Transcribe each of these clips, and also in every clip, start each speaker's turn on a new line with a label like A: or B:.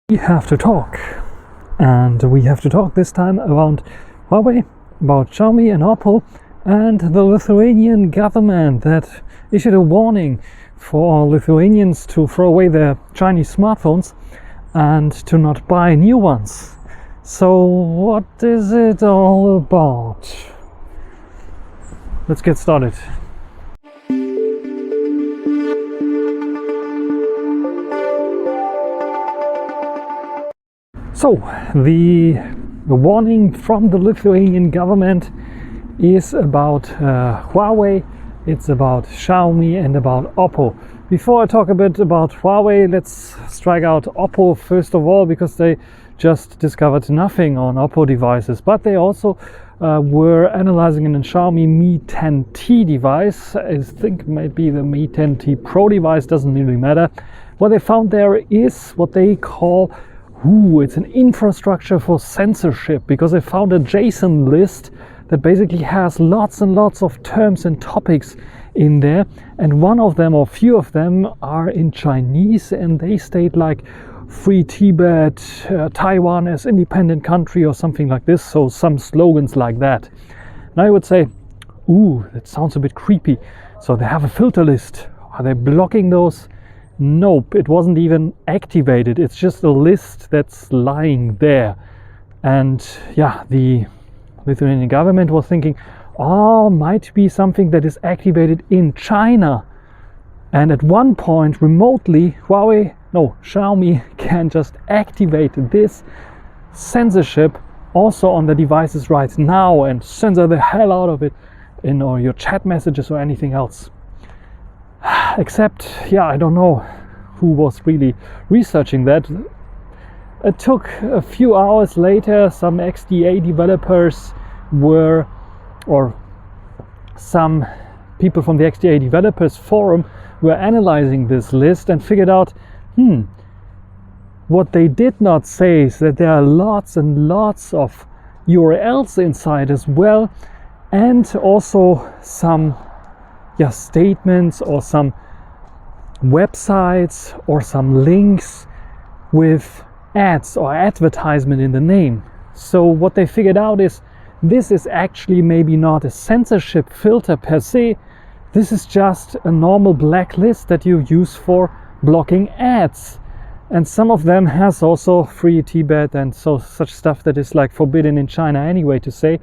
A: We have to talk, and we have to talk this time about Huawei, about Xiaomi and Oppo, and the Lithuanian government that issued a warning for Lithuanians to throw away their Chinese smartphones and to not buy new ones. So what is it all about? Let's get started. So, the warning from the Lithuanian government is about Huawei, it's about Xiaomi and about Oppo. Before I talk a bit about Huawei, let's strike out Oppo first of all, because they just discovered nothing on Oppo devices, but they also were analyzing a Xiaomi Mi 10T device. I think maybe the Mi 10T Pro device, doesn't really matter. What they found there is what they call it's an infrastructure for censorship, because they found a JSON list that basically has lots and lots of terms and topics in there, and one of them or few of them are in Chinese, and they state like Free Tibet, Taiwan as independent country or something like this, so some slogans like that. And I would say, that sounds a bit creepy. So they have a filter list. Are they blocking those? Nope, it wasn't even activated. It's just a list that's lying there. And yeah, the Lithuanian government was thinking, might be something that is activated in China. And at one point remotely, Xiaomi can just activate this censorship also on the devices right now and censor the hell out of it in your chat messages or anything else. Except, I don't know who was really researching that. It took a few hours later, some XDA developers some people from the XDA developers forum were analyzing this list and figured out, what they did not say is that there are lots and lots of URLs inside as well, and also some statements or some websites or some links with ads or advertisement in the name. So what they figured out is this is actually maybe not a censorship filter per se. This is just a normal blacklist that you use for blocking ads. And some of them has also Free Tibet and such stuff that is like forbidden in China anyway to say,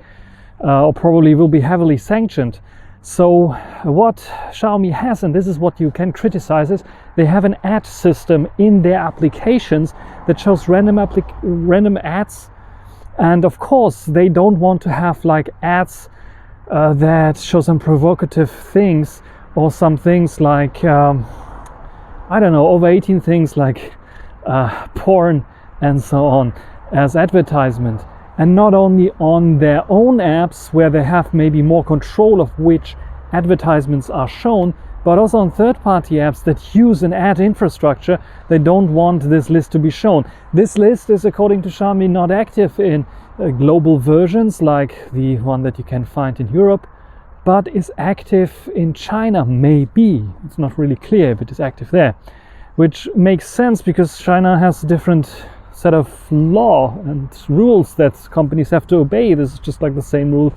A: or probably will be heavily sanctioned. So what Xiaomi has, and this is what you can criticize, is they have an ad system in their applications that shows random ads, and of course they don't want to have like ads that show some provocative things or some things like over 18 things like porn and so on as advertisement. And not only on their own apps where they have maybe more control of which advertisements are shown, but also on third-party apps that use an ad infrastructure. They don't want this list to be shown. This list is, according to Xiaomi, not active in global versions like the one that you can find in Europe, but is active in China, maybe. It's not really clear if it is active there, which makes sense because China has a different set of law and rules that companies have to obey. This is just like the same rules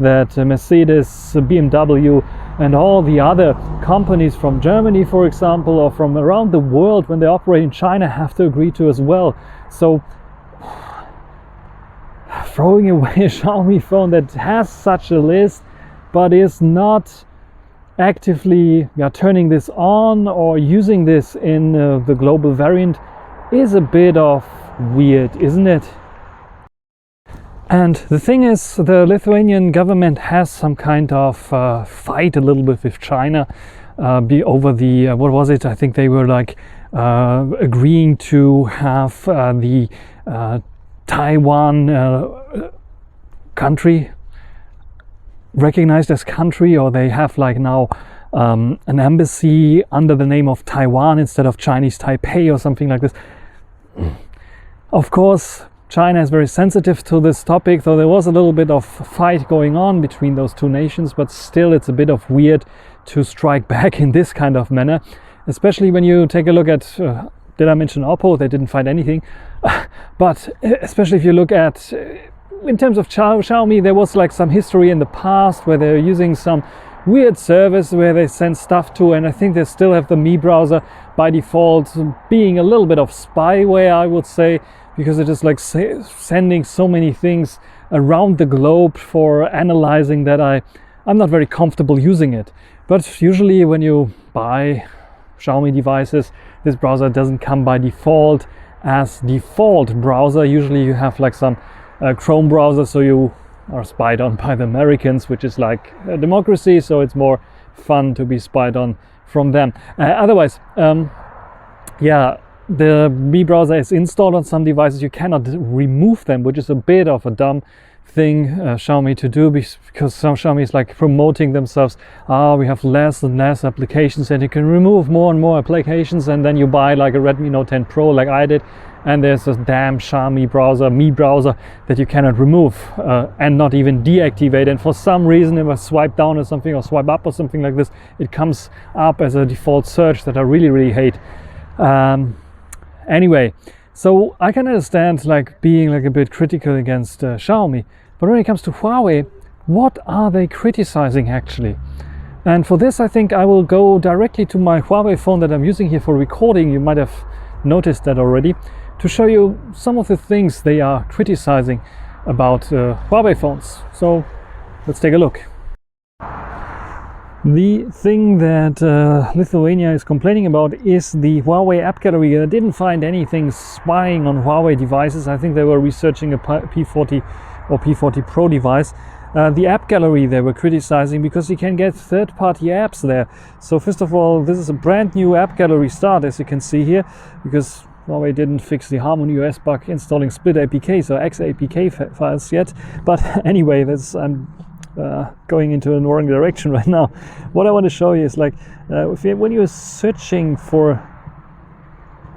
A: that Mercedes, BMW and all the other companies from Germany, for example, or from around the world when they operate in China have to agree to as well. So throwing away a Xiaomi phone that has such a list but is not actively turning this on or using this in the global variant is a bit of weird, isn't it? And the thing is, the Lithuanian government has some kind of fight a little bit with China over the what was it? I think they were like agreeing to have the Taiwan country recognized as country, or they have like now an embassy under the name of Taiwan instead of Chinese Taipei or something like this. Of course, China is very sensitive to this topic, though there was a little bit of fight going on between those two nations, but still it's a bit of weird to strike back in this kind of manner, especially when you take a look at did I mention Oppo? They didn't find anything. But especially if you look at, in terms of Xiaomi, there was like some history in the past where they're using some weird service where they send stuff to, and I think they still have the Mi browser by default being a little bit of spyware, I would say, because it is like sending so many things around the globe for analyzing that I'm not very comfortable using it. But usually when you buy Xiaomi devices, this browser doesn't come by default as default browser. Usually you have like some Chrome browser, so you are spied on by the Americans, which is like a democracy, so it's more fun to be spied on from them. Otherwise, yeah, the Mi browser is installed on some devices. You cannot remove them, which is a bit of a dumb thing Xiaomi to do, because some Xiaomi is like promoting themselves. We have less and less applications and you can remove more and more applications, and then you buy like a Redmi Note 10 Pro like I did, and there's a damn Xiaomi browser, Mi browser, that you cannot remove and not even deactivate. And for some reason, if I swipe down or something, or swipe up or something like this, it comes up as a default search that I really, really hate. Anyway, so I can understand like being like a bit critical against Xiaomi, but when it comes to Huawei, what are they criticizing actually? And for this, I think I will go directly to my Huawei phone that I'm using here for recording. You might have noticed that already, to show you some of the things they are criticizing about Huawei phones. So let's take a look. The thing that Lithuania is complaining about is the Huawei app gallery. I didn't find anything spying on Huawei devices. I think they were researching a P40 or P40 Pro device. The app gallery they were criticizing because you can get third-party apps there. So first of all, this is a brand new app gallery start, as you can see here, because Huawei didn't fix the HarmonyOS bug installing split APKs or XAPK files yet. But anyway, I'm going into a wrong direction right now. What I want to show you is like when you're searching for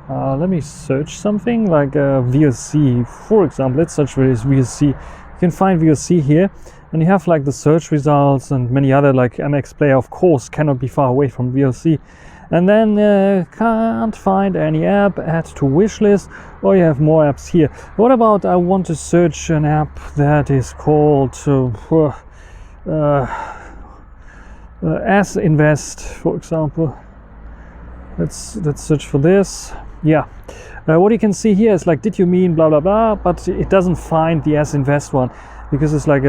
A: let me search something like VLC, for example. Let's search for this VLC. You can find VLC here, and you have like the search results and many other, like MX Player, of course, cannot be far away from VLC. And then can't find any app, add to wish list, or you have more apps here. What about I want to search an app that is called S-Invest, for example. Let's search for this. Yeah. What you can see here is like, did you mean blah blah blah, but it doesn't find the S-Invest one, because it's like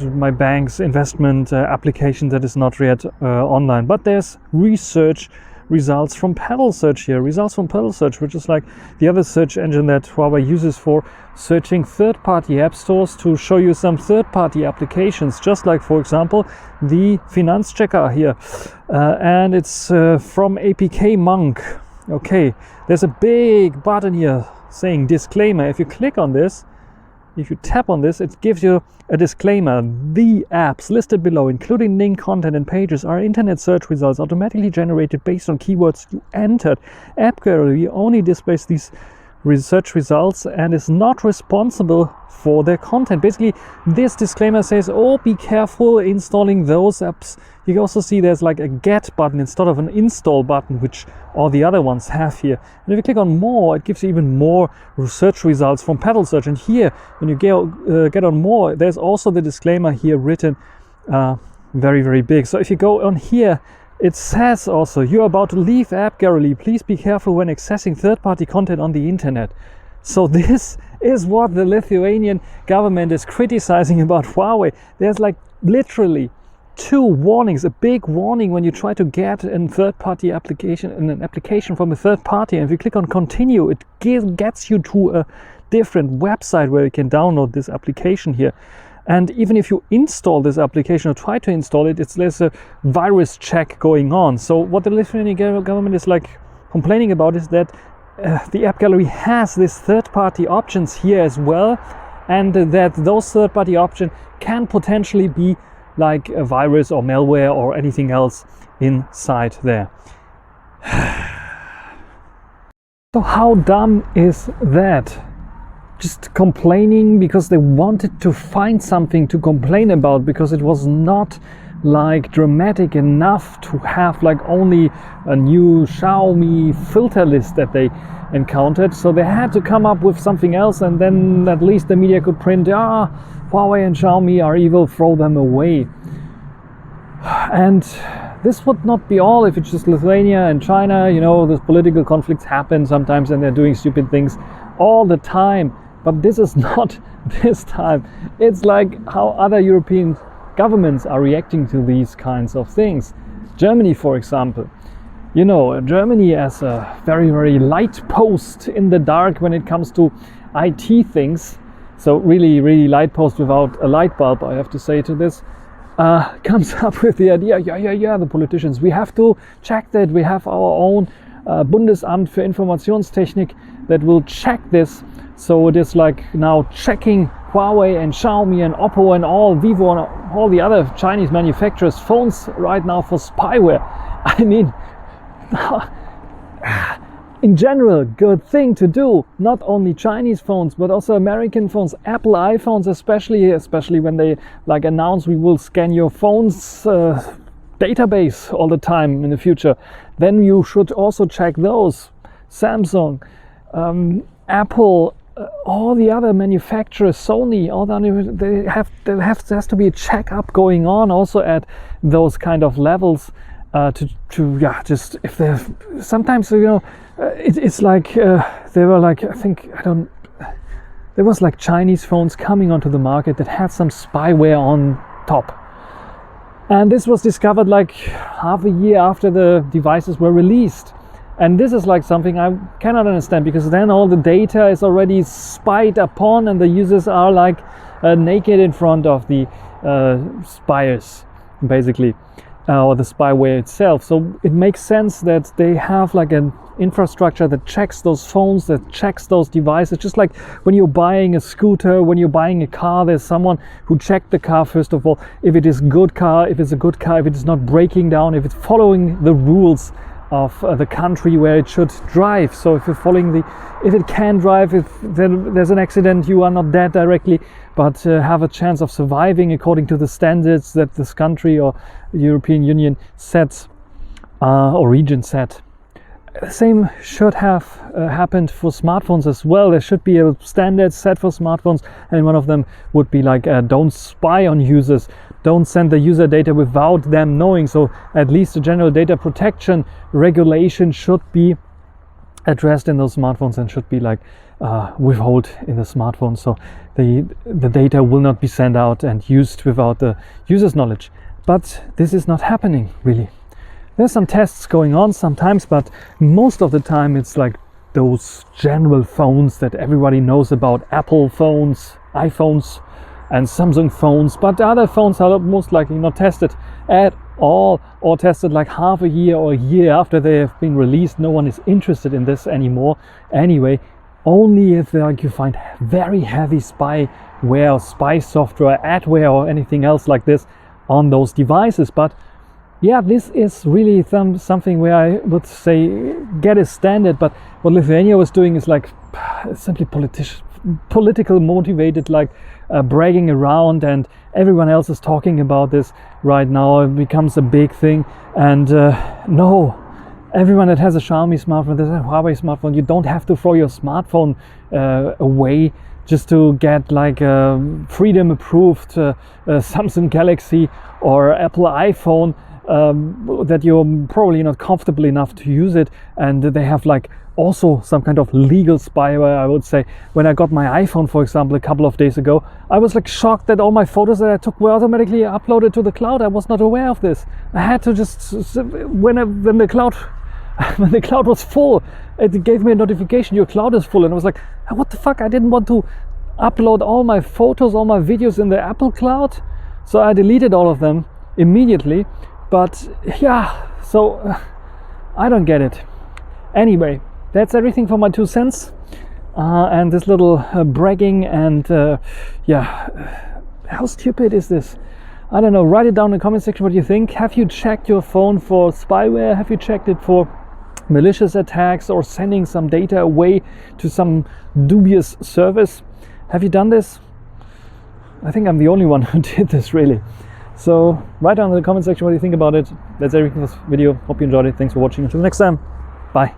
A: my bank's investment application that is not yet online. But there's research results from Pedal Search here, results from Pedal Search, which is like the other search engine that Huawei uses for searching third-party app stores to show you some third-party applications, just like, for example, the Finanzchecker here. And it's from APK Monk. Okay, there's a big button here saying disclaimer. If you click on this, if you tap on this, it gives you a disclaimer. The apps listed below, including link, content and pages, are internet search results automatically generated based on keywords you entered. App Gallery only displays these search results and is not responsible for their content. Basically, this disclaimer says, oh, be careful installing those apps. You can also see there's like a get button instead of an install button, which all the other ones have here. And if you click on more, it gives you even more search results from Pedal Search. And here, when you get on more, there's also the disclaimer here written very, very big. So if you go on here, it says also, you're about to leave App Gallery. Please be careful when accessing third-party content on the internet. So this is what the Lithuanian government is criticizing about Huawei. There's like literally two warnings, a big warning when you try to get a third-party application, an application from a third party. And if you click on continue, it gets you to a different website where you can download this application here. And even if you install this application or try to install it, there's a virus check going on. So what the Lithuanian government is like complaining about is that the app gallery has these third-party options here as well, and that those third-party options can potentially be like a virus or malware or anything else inside there. So how dumb is that? Just complaining because they wanted to find something to complain about, because it was not like dramatic enough to have like only a new Xiaomi filter list that they encountered. So they had to come up with something else, and then at least the media could print, Huawei and Xiaomi are evil, throw them away. And this would not be all if it's just Lithuania and China. You know, those political conflicts happen sometimes and they're doing stupid things all the time. But this is not this time. It's like how other European governments are reacting to these kinds of things. Germany, for example. You know, Germany as a very, very light post in the dark when it comes to IT things. So really, really light post without a light bulb, I have to say to this. Comes up with the idea, the politicians, we have to check that. We have our own Bundesamt für Informationstechnik that will check this. So it is like now checking Huawei and Xiaomi and Oppo and all Vivo and all the other Chinese manufacturers' phones right now for spyware. I mean, in general, good thing to do. Not only Chinese phones, but also American phones, Apple iPhones, especially when they like announce we will scan your phone's database all the time in the future. Then you should also check those. Samsung, Apple, all the other manufacturers, Sony, all the there has to be a checkup going on also at those kind of levels. Just if they sometimes, you know, it's like they were like, there was like Chinese phones coming onto the market that had some spyware on top, and this was discovered like half a year after the devices were released. And this is like something I cannot understand, because then all the data is already spied upon and the users are like naked in front of the spies, basically. Or the spyware itself. So it makes sense that they have like an infrastructure that checks those phones, that checks those devices. Just like when you're buying a scooter, when you're buying a car, there's someone who checked the car first of all, if it is a good car, if it's not breaking down, if it's following the rules of the country where it should drive. So if you're following if it can drive, if there's an accident, you are not dead directly, but have a chance of surviving according to the standards that this country or European Union sets or region set. The same should have happened for smartphones as well. There should be a standard set for smartphones, and one of them would be like don't spy on users, don't send the user data without them knowing. So at least the general data protection regulation should be addressed in those smartphones and should be like withhold in the smartphone, so the data will not be sent out and used without the user's knowledge. But this is not happening really. There's some tests going on sometimes, but most of the time it's like those general phones that everybody knows about, Apple phones, iPhones and Samsung phones, but the other phones are most likely not tested at all, or tested like half a year or a year after they have been released. No one is interested in this anymore anyway, only if like you find very heavy spyware or spy software, adware or anything else like this on those devices. But yeah, this is really something where I would say get a standard. But what Lithuania was doing is like simply political motivated, like bragging around, and everyone else is talking about this right now. It becomes a big thing, and no, everyone that has a Xiaomi smartphone, there's a Huawei smartphone, you don't have to throw your smartphone away just to get like a freedom approved Samsung Galaxy or Apple iPhone that you're probably not comfortable enough to use it. And they have like also some kind of legal spyware, I would say. When I got my iPhone, for example, a couple of days ago, I was like shocked that all my photos that I took were automatically uploaded to the cloud. I was not aware of this. I had to just, when the cloud was full, it gave me a notification, your cloud is full, and I was like, what the fuck? I didn't want to upload all my photos, all my videos in the Apple cloud, so I deleted all of them immediately. But yeah, so I don't get it. Anyway, that's everything for my 2 cents and this little bragging, and how stupid is this? I don't know. Write it down in the comment section what you think. Have you checked your phone for spyware? Have you checked it for malicious attacks or sending some data away to some dubious service? Have you done this? I think I'm the only one who did this, really. So write down in the comment section what you think about it. That's everything for this video. Hope you enjoyed it. Thanks for watching. Until next time. Bye.